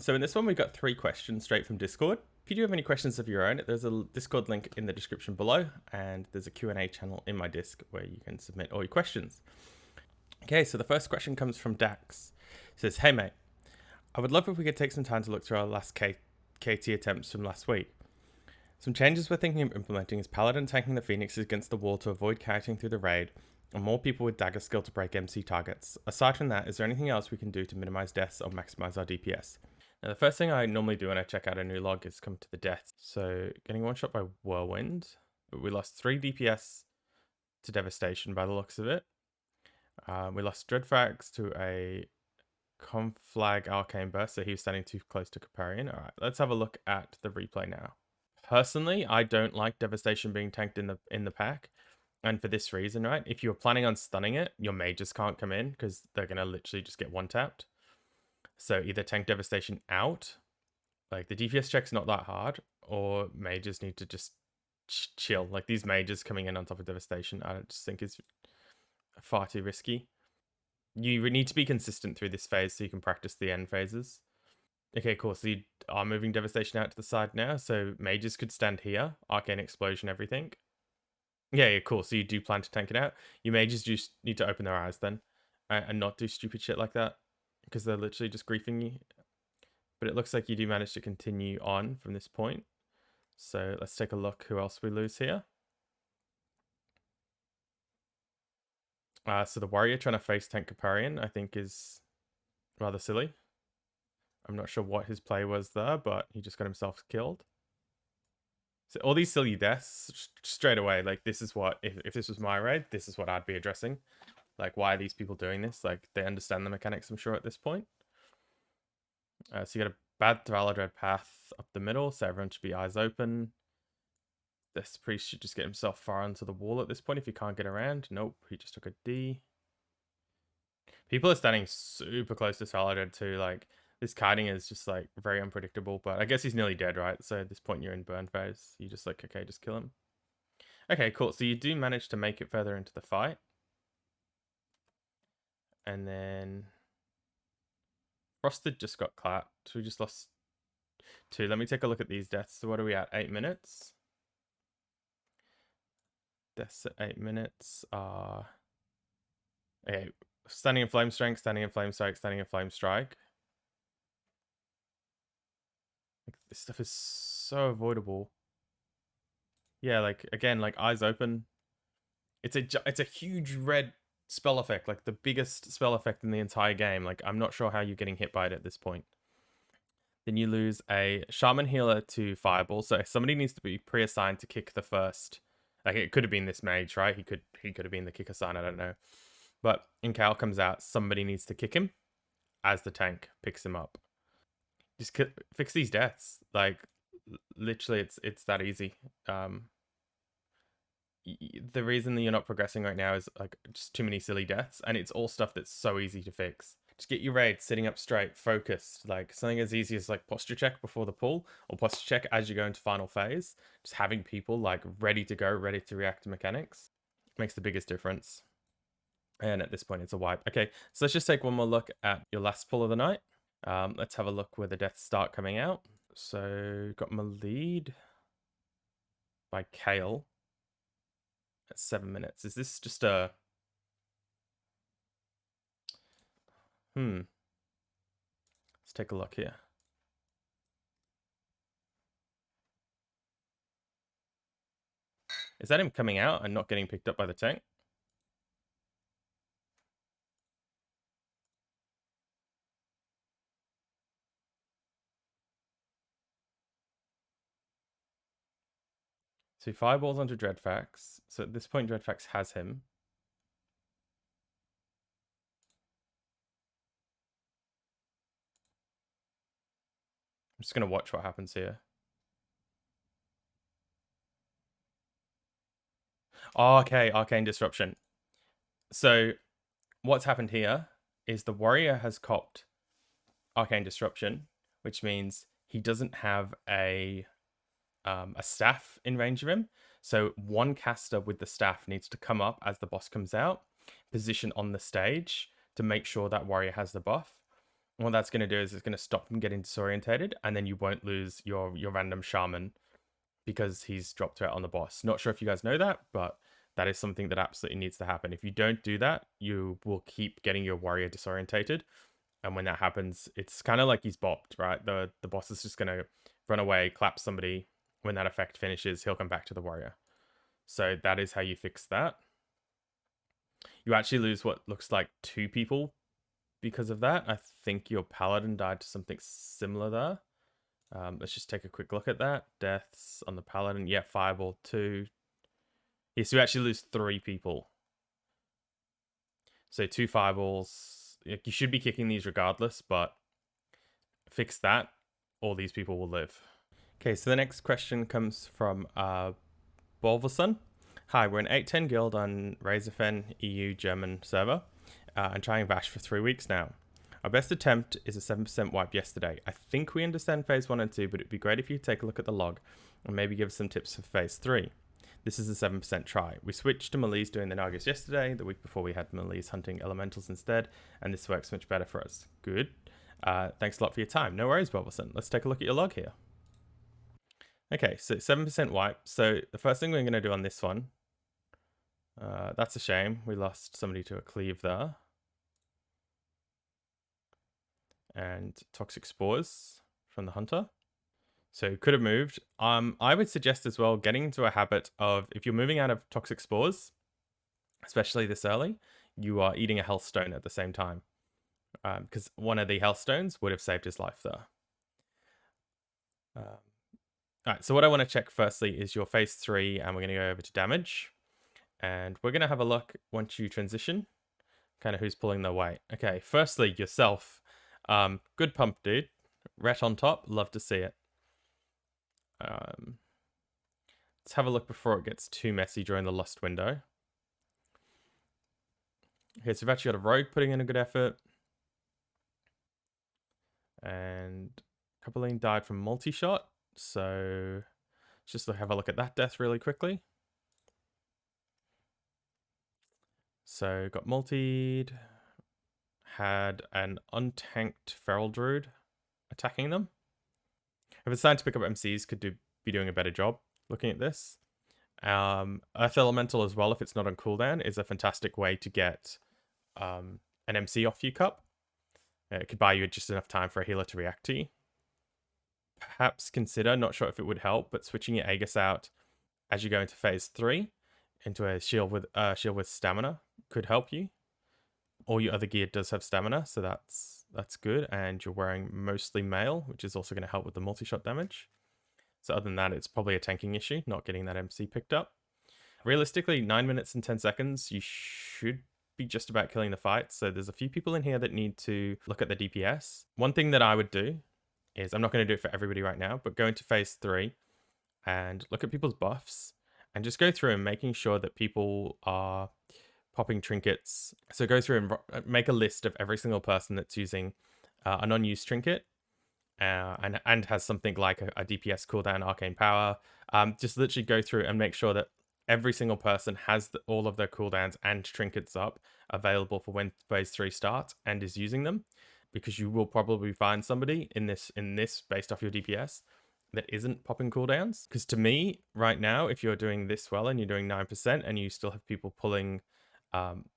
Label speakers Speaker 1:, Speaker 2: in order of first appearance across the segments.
Speaker 1: So in this one, we got 3 questions straight from Discord. If you do have any questions of your own, there's a Discord link in the description below, and there's a Q&A channel in my Disc where you can submit all your questions. Okay, so the first question comes from Dax. It says, hey mate, I would love if we could take some time to look through our last KT attempts from last week. Some changes we're thinking of implementing is Paladin tanking the Phoenixes against the wall to avoid kiting through the raid, and more people with dagger skill to break MC targets. Aside from that, is there anything else we can do to minimize deaths or maximize our DPS? Now, the first thing I normally do when I check out a new log is come to the deaths. So, getting one shot by Whirlwind, but we lost 3 DPS to Devastation by the looks of it. We lost Dreadfax to a Conflag Arcane Burst, so he was standing too close to Caparian. Alright, let's have a look at the replay now. Personally, I don't like Devastation being tanked in the pack. And for this reason, right? If you're planning on stunning it, your mages can't come in because they're going to literally just get one-tapped. So either tank Devastation out, like the DPS check's not that hard, or mages need to just chill. Like these mages coming in on top of Devastation, I just think is far too risky. You need to be consistent through this phase so you can practice the end phases. Okay, cool. So you are moving Devastation out to the side now. So mages could stand here, Arcane Explosion, everything. Yeah, cool. So you do plan to tank it out. Your mages just need to open their eyes then and not do stupid shit like that because they're literally just griefing you. But it looks like you do manage to continue on from this point. So let's take a look who else we lose here. So the warrior trying to face tank Caparian, I think, is rather silly. I'm not sure what his play was there, but he just got himself killed. So all these silly deaths straight away, like this is what, if this was my raid, this is what I'd be addressing. Like, why are these people doing this? Like, they understand the mechanics, I'm sure, at this point. So you got a bad Thralladred path up the middle, so everyone should be eyes open. This priest should just get himself far onto the wall at this point if he can't get around. Nope, he just took a D. People are standing super close to Thralladred too. Like, this kiting is just, like, very unpredictable, but I guess he's nearly dead, right? So at this point, you're in burn phase. You just, like, okay, just kill him. Okay, cool. So you do manage to make it further into the fight. And then Frosted just got clapped. We just lost 2. Let me take a look at these deaths. So what are we at? 8 minutes? Deaths at 8 minutes are... Okay, Standing in Flame Strength, Standing in Flame Strike, Standing in Flame Strike. Like, this stuff is so avoidable. Yeah, like, again, like, eyes open. It's a huge red spell effect, like the biggest spell effect in the entire game. Like, I'm not sure how you're getting hit by it at this point. Then you lose a Shaman Healer to Fireball, so somebody needs to be pre-assigned to kick the first. Like, it could have been this mage, right? He could have been the kick assign, I don't know. But in Kael comes out, somebody needs to kick him as the tank picks him up. Just fix these deaths. Like, literally, it's that easy. The reason that you're not progressing right now is like just too many silly deaths, and it's all stuff that's so easy to fix. Just get your raid sitting up straight, focused, like something as easy as like posture check before the pull, or posture check as you go into final phase. Just having people like ready to go, ready to react to mechanics makes the biggest difference. And at this point, it's a wipe. Okay, so let's just take one more look at your last pull of the night. Let's have a look where the deaths start coming out. So got my lead by Kael at 7 minutes. Is this just a... Let's take a look here. Is that him coming out and not getting picked up by the tank? So he fireballs onto Dreadfax. So at this point, Dreadfax has him. I'm just going to watch what happens here. Oh, okay, Arcane Disruption. So what's happened here is the warrior has copped Arcane Disruption, which means he doesn't have a staff in range of him. So one caster with the staff needs to come up as the boss comes out, position on the stage to make sure that warrior has the buff. what that's going to do is it's going to stop him getting disorientated, and then you won't lose your random shaman because he's dropped out on the boss. Not sure if you guys know that, but that is something that absolutely needs to happen. If you don't do that, you will keep getting your warrior disorientated. And when that happens, it's kind of like he's bopped, right? The boss is just going to run away, clap somebody. When that effect finishes, he'll come back to the warrior. So that is how you fix that. You actually lose what looks like 2 people because of that. I think your paladin died to something similar there. Let's just take a quick look at that. Deaths on the paladin. Yeah, fireball 2. Yeah, so you actually lose 3 people. So 2 fireballs. You should be kicking these regardless, but fix that, all these people will live. Okay, so the next question comes from Bolverson. Hi, we're an 810 guild on Razorfen EU German server and trying Vashj for 3 weeks now. Our best attempt is a 7% wipe yesterday. I think we understand phase 1 and 2, but it'd be great if you take a look at the log and maybe give us some tips for phase 3. This is a 7% try. We switched to Melees doing the Nagas yesterday. The week before we had Melees hunting elementals instead, and this works much better for us. Good. Thanks a lot for your time. No worries, Bobbleson. Let's take a look at your log here. Okay, so 7% wipe. So the first thing we're going to do on this one, that's a shame. We lost somebody to a cleave there. And toxic spores from the hunter. So could have moved. I would suggest as well getting into a habit of, if you're moving out of toxic spores, especially this early, you are eating a health stone at the same time. Because one of the health stones would have saved his life there. All right, so what I want to check firstly is your phase 3, and we're going to go over to damage. And we're going to have a look once you transition, kind of who's pulling their weight. Okay, firstly, yourself. Good pump, dude. Ret on top, love to see it. Let's have a look before it gets too messy during the lost window. Okay, so we've actually got a rogue putting in a good effort. And Coupling died from multi-shot. So let's just have a look at that death really quickly. So got multied. Had an untanked feral druid attacking them. If it's time to pick up MCs, could be doing a better job looking at this. Earth Elemental as well, if it's not on cooldown, is a fantastic way to get an MC off you cup. It could buy you just enough time for a healer to react to you. Perhaps consider, not sure if it would help, but switching your Aegis out as you go into phase 3 into a shield with stamina could help you. All your other gear does have stamina, so that's good. And you're wearing mostly mail, which is also going to help with the multi-shot damage. So other than that, it's probably a tanking issue, not getting that MC picked up. Realistically, 9 minutes and 10 seconds, you should be just about killing the fight. So there's a few people in here that need to look at the DPS. One thing that I would do is, I'm not going to do it for everybody right now, but go into phase 3 and look at people's buffs and just go through and making sure that people are popping trinkets. So go through and make a list of every single person that's using a non-use trinket and has something like a DPS cooldown, arcane power. Just literally go through and make sure that every single person has all of their cooldowns and trinkets up available for when phase 3 starts and is using them, because you will probably find somebody in this based off your DPS that isn't popping cooldowns. Because to me right now, if you're doing this well and you're doing 9% and you still have people pulling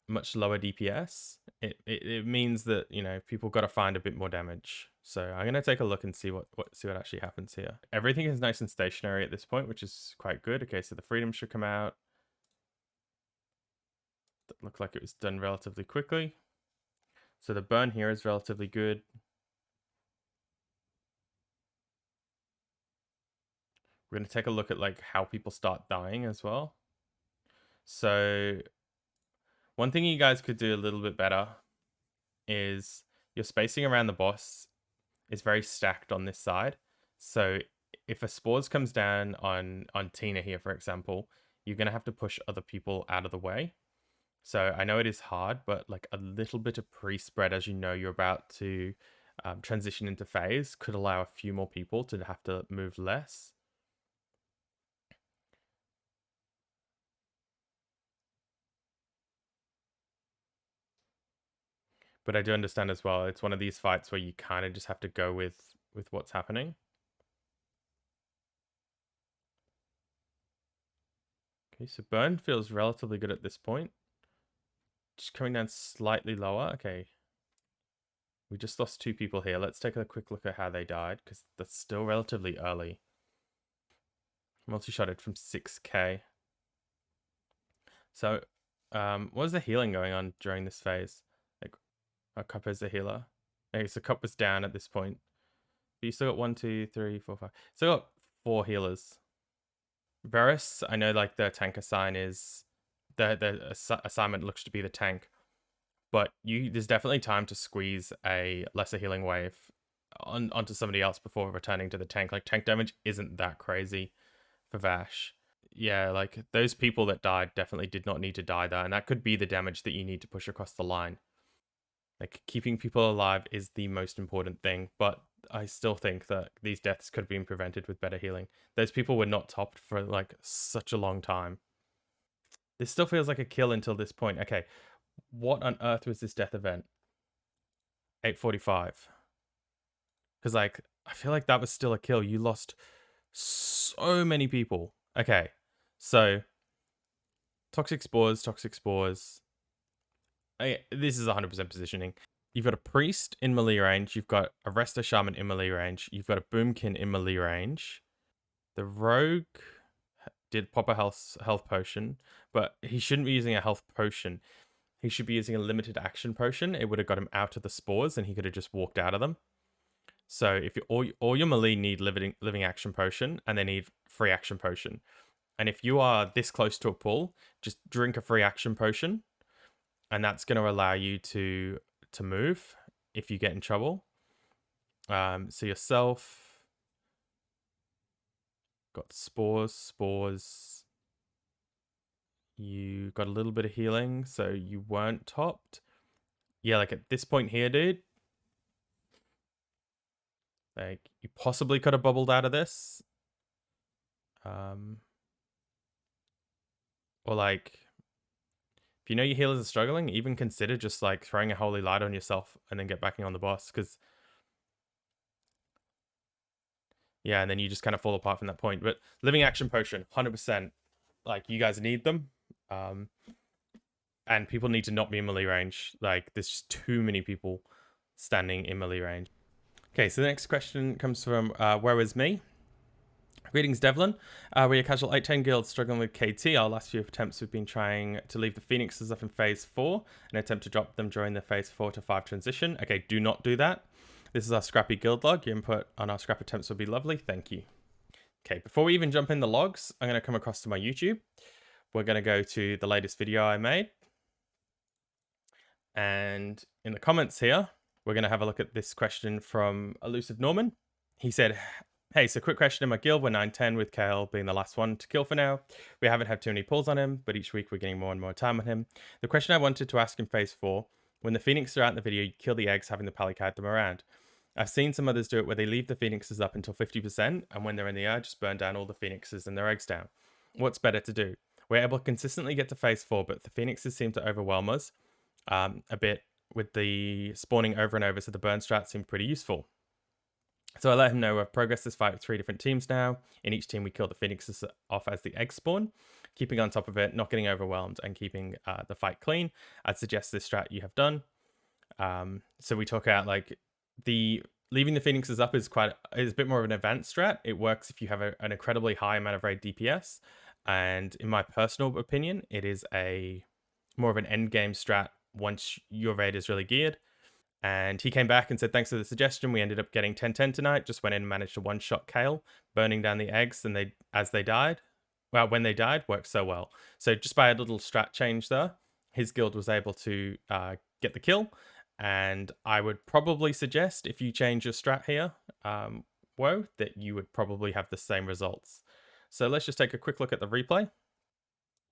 Speaker 1: much lower DPS, it means that, you know, people got to find a bit more damage. So I'm going to take a look and see what actually happens here. Everything is nice and stationary at this point, which is quite good. Okay, so the freedom should come out. That looked like it was done relatively quickly. So the burn here is relatively good. We're going to take a look at like how people start dying as well. So one thing you guys could do a little bit better is your spacing around the boss is very stacked on this side. So if a spores comes down on Tina here, for example, you're going to have to push other people out of the way. So I know it is hard, but like a little bit of pre-spread as you know you're about to transition into phase could allow a few more people to have to move less. But I do understand as well, it's one of these fights where you kind of just have to go with what's happening. Okay, so burn feels relatively good at this point. Just coming down slightly lower. Okay. We just lost 2 people here. Let's take a quick look at how they died, because that's still relatively early. Multi-shotted from 6k. So, what was the healing going on during this phase? Like, our Cup is the healer. Okay, so Cup was down at this point. But you still got 1, 2, 3, 4, 5. Still got 4 healers. Varus, I know like the tank assign is the assignment looks to be the tank, but there's definitely time to squeeze a lesser healing wave onto somebody else before returning to the tank. Like tank damage isn't that crazy for Vashj. Yeah, like those people that died definitely did not need to die there, and that could be the damage that you need to push across the line. Like keeping people alive is the most important thing, but I still think that these deaths could have been prevented with better healing. Those people were not topped for like such a long time. This still feels like a kill until this point. Okay, what on earth was this death event? 8:45. Because like I feel like that was still a kill. You lost so many people. Okay, so toxic spores, toxic spores. This is 100% positioning. You've got a priest in melee range. You've got a Resto Shaman in melee range. You've got a Boomkin in melee range. The rogue did pop a health potion, but he shouldn't be using a health potion. He should be using a limited action potion. It would have got him out of the spores, and he could have just walked out of them. So if you all your melee need living action potion, and they need free action potion. And if you are this close to a pool, just drink a free action potion, and that's going to allow you to move if you get in trouble. So yourself got spores. You got a little bit of healing, so you weren't topped. Yeah, like at this point here, dude, like you possibly could have bubbled out of this. Or like if you know your healers are struggling, even consider just like throwing a holy light on yourself and then get backing on the boss, because yeah, and then you just kind of fall apart from that point. But living action potion, 100%. Like you guys need them. And people need to not be in melee range. Like there's just too many people standing in melee range. Okay, so the next question comes from Where Is Me? Greetings, Devlin. We're a casual 810 guild struggling with KT. Our last few attempts we've been trying to leave the Phoenixes up in phase 4 and attempt to drop them during the phase 4 to 5 transition. Okay, do not do that. This is our scrappy guild log. Your input on our scrap attempts would be lovely. Thank you. Okay, before we even jump in the logs, I'm going to come across to my YouTube. We're going to go to the latest video I made. And in the comments here, we're going to have a look at this question from Elusive Norman. He said, hey, so quick question in my guild. We're 9-10 with Kael being the last one to kill for now. We haven't had too many pulls on him, but each week we're getting more and more time on him. The question I wanted to ask in phase 4, when the Phoenixes are out in the video, you kill the eggs, having the pally kite them around. I've seen some others do it where they leave the Phoenixes up until 50%, and when they're in the air, just burn down all the Phoenixes and their eggs down. What's better to do? We're able to consistently get to phase 4, but the Phoenixes seem to overwhelm us a bit with the spawning over and over, so the burn strat seemed pretty useful. So I let him know I've progressed this fight with 3 different teams now. In each team, we kill the Phoenixes off as the egg spawn, keeping on top of it, not getting overwhelmed, and keeping the fight clean. I'd suggest this strat you have done. So we talk out like the leaving the Phoenixes up is a bit more of an advanced strat. It works if you have an incredibly high amount of raid DPS, and in my personal opinion, it is a more of an end game strat once your raid is really geared. And he came back and said, thanks for the suggestion. We ended up getting 10-10 tonight. Just went in and managed to one-shot Kael, burning down the eggs and as they died. Well, when they died, worked so well. So just by a little strat change there, his guild was able to get the kill. And I would probably suggest if you change your strat here, Woe, that you would probably have the same results. So let's just take a quick look at the replay.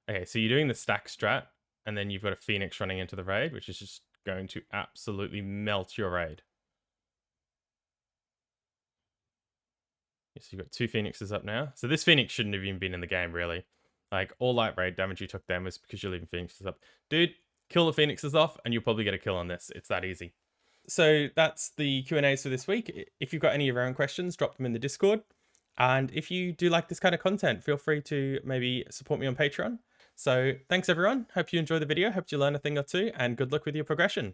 Speaker 1: Okay, so you're doing the stack strat, and then you've got a Phoenix running into the raid, which is just going to absolutely melt your raid. So you've got 2 Phoenixes up now. So this Phoenix shouldn't have even been in the game, really. Like, all light raid damage you took then was because you're leaving Phoenixes up. Dude, kill the phoenixes off, and you'll probably get a kill on this. It's that easy. So that's the Q&As for this week. If you've got any of your own questions, drop them in the Discord. And if you do like this kind of content, feel free to maybe support me on Patreon. So thanks everyone. Hope you enjoy the video. Hope you learn a thing or two, and good luck with your progression.